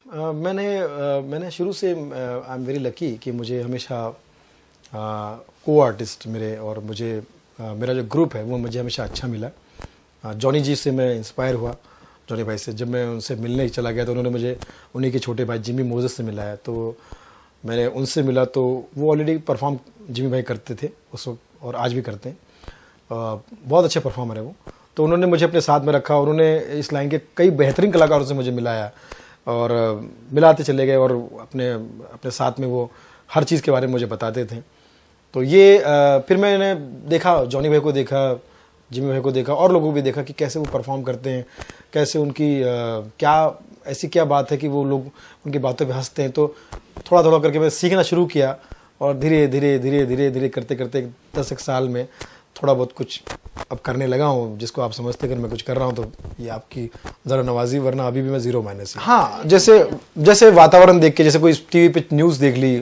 मैंने शुरू से आई एम वेरी लकी कि मुझे हमेशा को आर्टिस्ट मेरे और मुझे मेरा जो ग्रुप है वो मुझे हमेशा अच्छा मिला। जॉनी जी से मैं इंस्पायर हुआ, जॉनी भाई से। जब मैं उनसे मिलने चला गया तो उन्होंने मुझे उन्हीं के छोटे भाई जिमी मोजेस से मिलाया, तो मैंने उनसे मिला तो वो ऑलरेडी परफॉर्म जिमी भाई करते थे उस वक्त और आज भी करते हैं। बहुत अच्छे परफॉर्मर है वो, तो उन्होंने मुझे अपने साथ में रखा। उन्होंने इस लाइन के कई बेहतरीन कलाकारों से मुझे मिलाया और मिलाते चले गए और अपने अपने साथ में वो हर चीज़ के बारे में मुझे बताते थे। तो ये फिर मैंने देखा, जॉनी भाई को देखा, जिमी भाई को देखा और लोगों को भी देखा कि कैसे वो परफॉर्म करते हैं, कैसे उनकी क्या ऐसी क्या बात है कि वो लोग उनकी बातों पे हंसते हैं। तो थोड़ा थोड़ा करके मैं सीखना शुरू किया और धीरे धीरे धीरे धीरे धीरे करते करते 10 एक साल में थोड़ा बहुत कुछ अब करने लगा हूँ, जिसको आप समझते अगर मैं कुछ कर रहा हूँ तो ये आपकी ज़रा नवाजी, वरना अभी भी मैं ज़ीरो माइनस। हाँ, जैसे वातावरण देख के, जैसे कोई टीवी पे न्यूज़ देख ली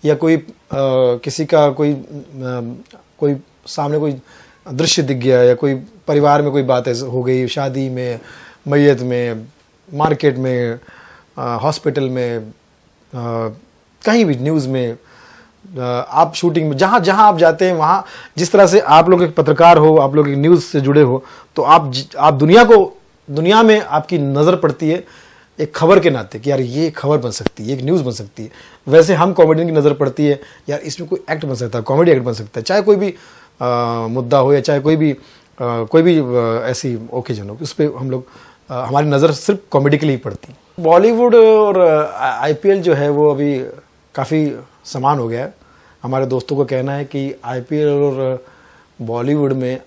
या कोई किसी का कोई सामने कोई दृश्य दिख गया या कोई परिवार में कोई बात हो गई, शादी में, मैयत में, मार्केट में, हॉस्पिटल में, कहीं भी न्यूज़ में, आप शूटिंग में, जहाँ जहाँ आप जाते हैं वहाँ जिस तरह से आप लोग एक पत्रकार हो, आप लोग एक न्यूज़ से जुड़े हो, तो आप दुनिया में आपकी नज़र पड़ती है एक खबर के नाते कि यार ये खबर बन सकती है, एक न्यूज़ बन सकती है। वैसे हम कॉमेडियन की नज़र पड़ती है यार इसमें कोई एक्ट बन सकता है, कॉमेडी एक्ट बन सकता है, चाहे कोई भी मुद्दा हो या चाहे कोई भी ऐसी ओकेजन हो, उस पर हम लोग हमारी नज़र सिर्फ कॉमेडी के लिए ही पड़ती है। बॉलीवुड और आईपीएल जो है वो अभी काफ़ी समान हो गया है। हमारे दोस्तों का कहना है कि आईपीएल और बॉलीवुड में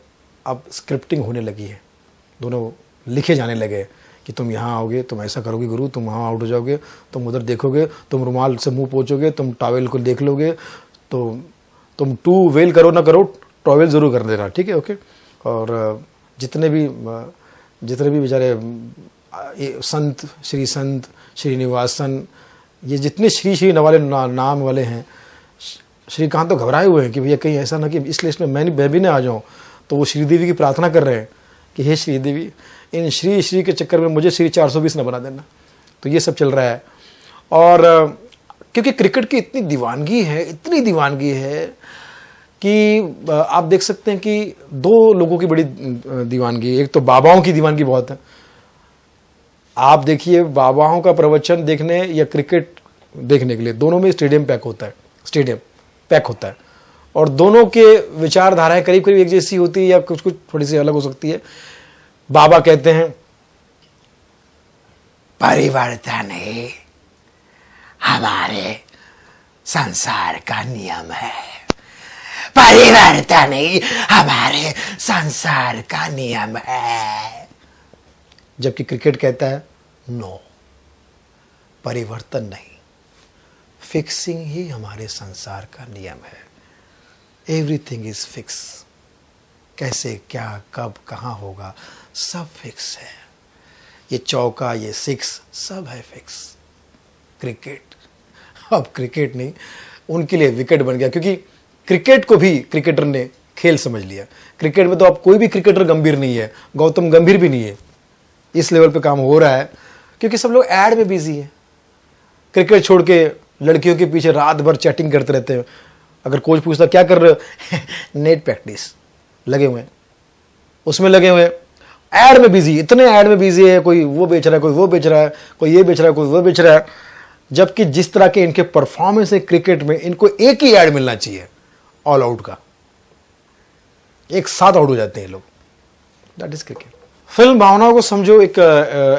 अब स्क्रिप्टिंग होने लगी है, दोनों लिखे जाने लगे कि तुम यहाँ आओगे, तुम ऐसा करोगे गुरु, तुम वहाँ आउट हो जाओगे, तुम उधर देखोगे, तुम रुमाल से मुंह पोंछोगे, तुम टॉवेल को देख लोगे, तो तुम टू वेल करो ना करो, टॉवेल ज़रूर कर देना, ठीक है, ओके। और जितने भी बेचारे संत श्रीनिवासन, ये जितने श्री वाले नाम वाले हैं, श्रीकांत तो घबराए हुए हैं कि भैया कहीं ऐसा ना कि इस लिस्ट में मैं भी ना आ जाऊं। तो वो श्रीदेवी की प्रार्थना कर रहे हैं कि हे श्रीदेवी, इन श्री के चक्कर में मुझे श्री 420 ना बना देना। तो ये सब चल रहा है। और क्योंकि क्रिकेट की इतनी दीवानगी है कि आप देख सकते हैं कि दो लोगों की बड़ी दीवानगी, एक तो बाबाओं की दीवानगी बहुत है। आप देखिए बाबाओं का प्रवचन देखने या क्रिकेट देखने के लिए दोनों में स्टेडियम पैक होता है और दोनों के विचारधाराएं करीब करीब एक जैसी होती है या कुछ कुछ थोड़ी सी अलग हो सकती है। बाबा कहते हैं परिवर्तन ही हमारे संसार का नियम है, परिवर्तन ही हमारे संसार का नियम है। जबकि क्रिकेट कहता है नो, परिवर्तन नहीं, फिक्सिंग ही हमारे संसार का नियम है। एवरीथिंग इज फिक्स, कैसे क्या कब कहाँ होगा सब फिक्स है। ये चौका, ये सिक्स सब है फिक्स। क्रिकेट, अब क्रिकेट नहीं, उनके लिए विकेट बन गया, क्योंकि क्रिकेट को भी क्रिकेटर ने खेल समझ लिया। क्रिकेट में तो अब कोई भी क्रिकेटर गंभीर नहीं है, गौतम गंभीर भी नहीं है। इस लेवल पे काम हो रहा है क्योंकि सब लोग ऐड में बिजी है। क्रिकेट छोड़ के लड़कियों के पीछे रात भर चैटिंग करते रहते हैं। अगर कोच पूछता क्या कर रहे हो नेट प्रैक्टिस, लगे हुए हैं उसमें, लगे हुए ऐड में बिजी, इतने ऐड में बिजी है, कोई वो बेच रहा है, कोई वो बेच रहा है, कोई ये बेच रहा है, कोई वो बेच रहा है। जबकि जिस तरह के इनके परफॉर्मेंस है क्रिकेट में, इनको एक ही ऐड मिलना चाहिए ऑल आउट का, एक साथ आउट हो जाते हैं लोग। That is cricket. फिल्म भावनाओं को समझो एक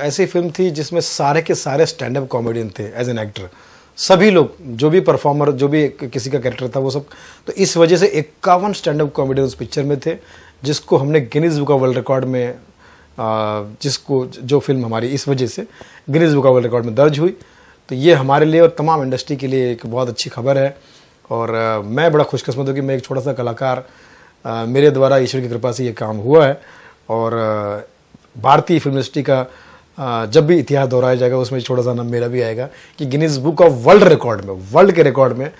ऐसी फिल्म थी जिसमें सारे के सारे स्टैंड अप कॉमेडियन थे एज एन एक्टर। सभी लोग, जो भी परफॉर्मर, जो भी किसी का कैरेक्टर था वो सब। तो इस वजह से 51 स्टैंड अप कॉमेडियन उस पिक्चर में थे, जिसको हमने Guinness book of world record में जो फिल्म हमारी इस वजह से Guinness book of world record में दर्ज हुई। तो ये हमारे लिए और तमाम इंडस्ट्री के लिए एक बहुत अच्छी खबर है। और मैं बड़ा खुशकिस्मत हूँ कि मैं एक छोटा सा कलाकार, मेरे द्वारा ईश्वर की कृपा से ये काम हुआ है। और भारतीय फिल्म इंडस्ट्री का जब भी इतिहास दोहराया जाएगा उसमें छोटा सा नाम मेरा भी आएगा कि Guinness book of world record में, वर्ल्ड के रिकॉर्ड में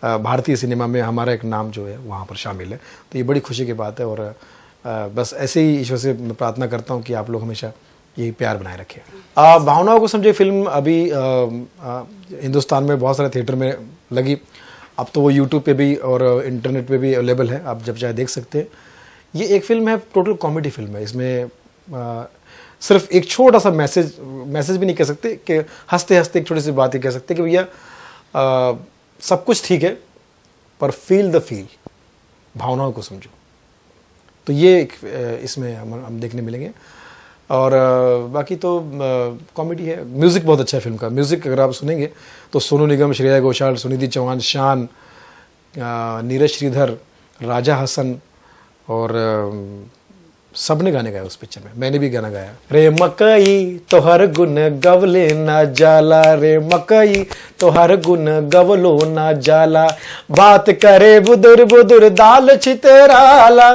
भारतीय सिनेमा में हमारा एक नाम जो है वहाँ पर शामिल है। तो ये बड़ी खुशी की बात है। और बस ऐसे ही ईश्वर से मैं प्रार्थना करता हूँ कि आप लोग हमेशा यही प्यार बनाए रखे। भावनाओं को समझे फिल्म अभी हिंदुस्तान में बहुत सारे थिएटर में लगी, अब तो वो यूट्यूब पे भी और इंटरनेट पे भी अवेलेबल है, आप जब चाहे देख सकते हैं। ये एक फिल्म है, टोटल कॉमेडी फिल्म है। इसमें सिर्फ एक छोटा सा मैसेज भी नहीं कह सकते कि हंसते हंसते एक छोटी सी बात ही कह सकते कि भैया सब कुछ ठीक है पर फील द फील, भावनाओं को समझो। तो ये इसमें हम देखने मिलेंगे। और बाकी तो कॉमेडी है। म्यूज़िक बहुत अच्छा है फिल्म का। म्यूज़िक अगर आप सुनेंगे तो सोनू निगम, श्रेया घोषाल, सुनिधि चौहान, शान, नीरज श्रीधर, राजा हसन और सब ने गाने गाए उस पिक्चर में। मैंने भी गाना गाया। रे मकई तो हर गुन गवले ना जाला, रे मकई तो हर गुन गवलो ना जाला, बात करे बुदुर बुदुर दाल छितराला,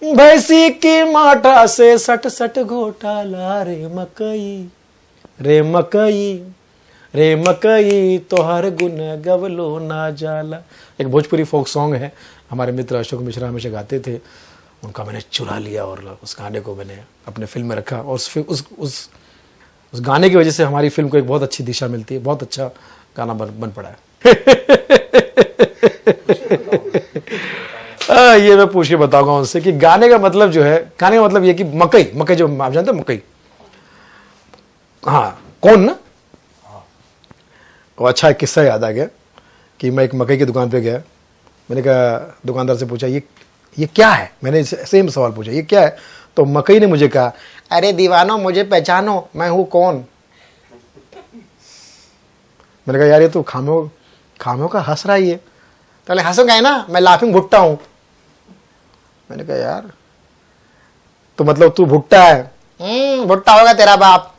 भैंसी की माटा से सट सट घोटाला, रे मकई रे मकई रे मकई तो हर गुन गवलो ना जाला। एक भोजपुरी फोक सॉन्ग है, हमारे मित्र अशोक मिश्रा हमेशा गाते थे, उनका मैंने चुरा लिया और उस गाने को मैंने अपने फिल्म में रखा। और उस गाने की वजह से हमारी फिल्म को एक बहुत अच्छी दिशा मिलती है। बहुत अच्छा गाना बन पड़ा है। ये मैं पूछ के बताऊंगा उनसे कि गाने का मतलब जो है, गाने का मतलब ये कि मकई जो आप जानते हो मकई, हाँ कौन ना, वो अच्छा एक किस्सा याद आ गया कि मैं एक मकई की दुकान पे गया। मैंने कहा, दुकानदार से पूछा ये क्या है, मैंने सेम सवाल पूछा ये क्या है, तो मकई ने मुझे कहा, अरे दीवानो मुझे पहचानो, मैं हूं कौन। मैंने कहा यार ये तो खामों का हंस रहा ही है। तो हंसूंगा है ना, मैं लाफिंग भुट्टा हूं। मैंने कहा यार तो मतलब तू भुट्टा है? भुट्टा होगा तेरा बाप।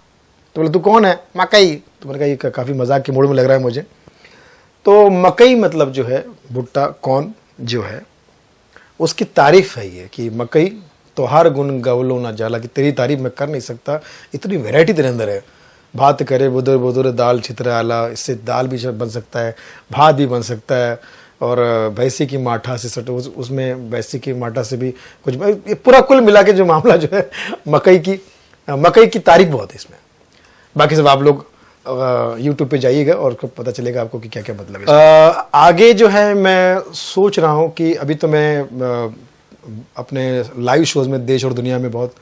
तो बोले तू कौन है? मकई। तो मैंने कहा ये काफी मजाक के मूड में लग रहा है मुझे। तो मकई मतलब जो है भुट्टा, कौन जो है उसकी तारीफ है ये कि मकई तो हर गुण गवलो ना जाला, कि तेरी तारीफ मैं कर नहीं सकता, इतनी वैरायटी तेरे अंदर है। भात करे बुदुर बुदुर दाल छितराला, इससे दाल भी बन सकता है, भात भी बन सकता है। और भैंसी की माठा से सटो, उसमें भैंसी की माठा से भी कुछ, ये पूरा कुल मिला के जो मामला जो है मकई की तारीफ बहुत है इसमें। बाकी सब आप लोग यूट्यूब पे जाइएगा और पता चलेगा आपको कि क्या क्या मतलब है। आगे जो है मैं सोच रहा हूँ कि अभी तो मैं अपने लाइव शोज में देश और दुनिया में बहुत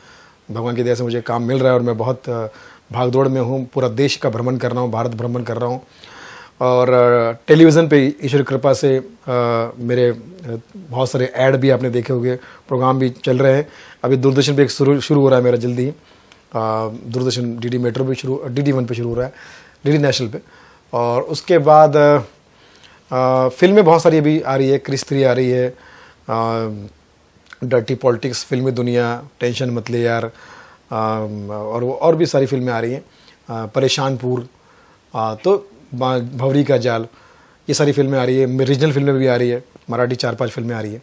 भगवान की दया से मुझे काम मिल रहा है और मैं बहुत भागदौड़ में हूँ। पूरा देश का भ्रमण कर रहा हूँ, भारत भ्रमण कर रहा हूँ। और टेलीविज़न पे ईश्वर कृपा से मेरे बहुत सारे ऐड भी आपने देखे होंगे, प्रोग्राम भी चल रहे हैं। अभी दूरदर्शन पे एक शुरू हो रहा है मेरा जल्दी ही, दूरदर्शन डीडी मेट्रो पे DD1 पे शुरू हो रहा है, DD नेशनल पे। और उसके बाद फिल्में बहुत सारी अभी आ रही है। क्रिस 3 आ रही है, डर्टी पॉलिटिक्स, फिल्मी दुनिया, टेंशन मत ले यार, और भी सारी फिल्में आ रही हैं, परेशानपुर, तो भंवरी का जाल, ये सारी फिल्में आ रही है। रीजनल फिल्में भी आ रही है, मराठी 4-5 फिल्में आ रही है।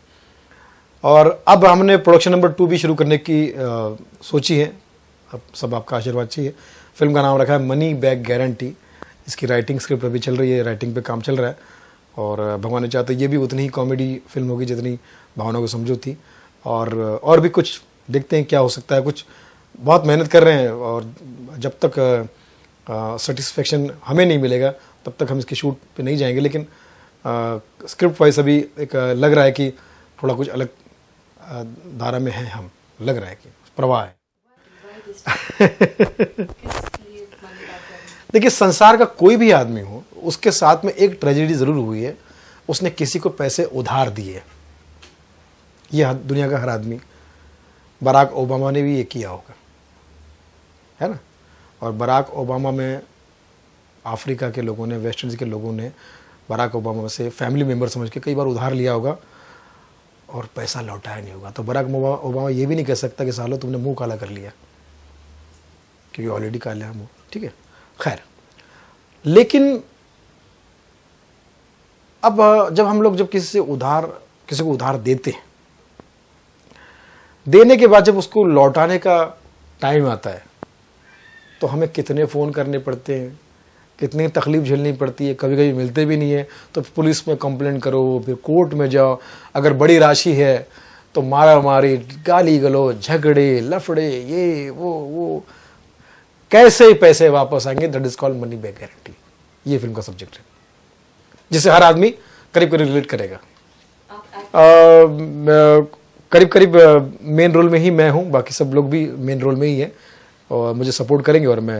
और अब हमने प्रोडक्शन नंबर 2 भी शुरू करने की सोची है। अब सब आपका आशीर्वाद चाहिए। फिल्म का नाम रखा है मनी बैक गारंटी। इसकी राइटिंग स्क्रिप्ट अभी चल रही है, राइटिंग पे काम चल रहा है। और भगवान ने चाहते ये भी उतनी ही कॉमेडी फिल्म होगी जितनी भावना को समझो थी। और भी कुछ देखते हैं क्या हो सकता है। कुछ बहुत मेहनत कर रहे हैं और जब तक सेटिस्फेक्शन हमें नहीं मिलेगा तब तक हम इसके शूट पे नहीं जाएंगे। लेकिन स्क्रिप्ट वाइज अभी एक लग रहा है कि थोड़ा कुछ अलग धारा में है, हम लग रहा है कि प्रवाह है। देखिए, संसार का कोई भी आदमी हो, उसके साथ में एक ट्रेजेडी जरूर हुई है, उसने किसी को पैसे उधार दिए। ये दुनिया का हर आदमी, बराक ओबामा ने भी ये किया होगा, है ना। और बराक ओबामा में अफ्रीका के लोगों ने, वेस्ट इंडीज के लोगों ने बराक ओबामा से फैमिली मेंबर समझ के कई बार उधार लिया होगा और पैसा लौटाया नहीं होगा। तो बराक ओबामा ये भी नहीं कह सकता कि सालों तुमने मुंह काला कर लिया, क्योंकि ऑलरेडी काला है मुंह, ठीक है। खैर, लेकिन अब जब हम लोग किसी को उधार देते हैं, देने के बाद जब उसको लौटाने का टाइम आता है तो हमें कितने फ़ोन करने पड़ते हैं, कितनी तकलीफ झेलनी पड़ती है। कभी कभी मिलते भी नहीं है तो पुलिस में कंप्लेंट करो, फिर कोर्ट में जाओ। अगर बड़ी राशि है तो मारा मारी, गाली गलौज, झगड़े, लफड़े, ये वो। कैसे पैसे वापस आएंगे, that is called money back guarantee. ये फिल्म का सब्जेक्ट है जिसे हर आदमी करीब करीब रिलेट करेगा। करीब करीब मेन रोल में ही मैं हूं, बाकी सब लोग भी मेन रोल में ही है और मुझे सपोर्ट करेंगे और मैं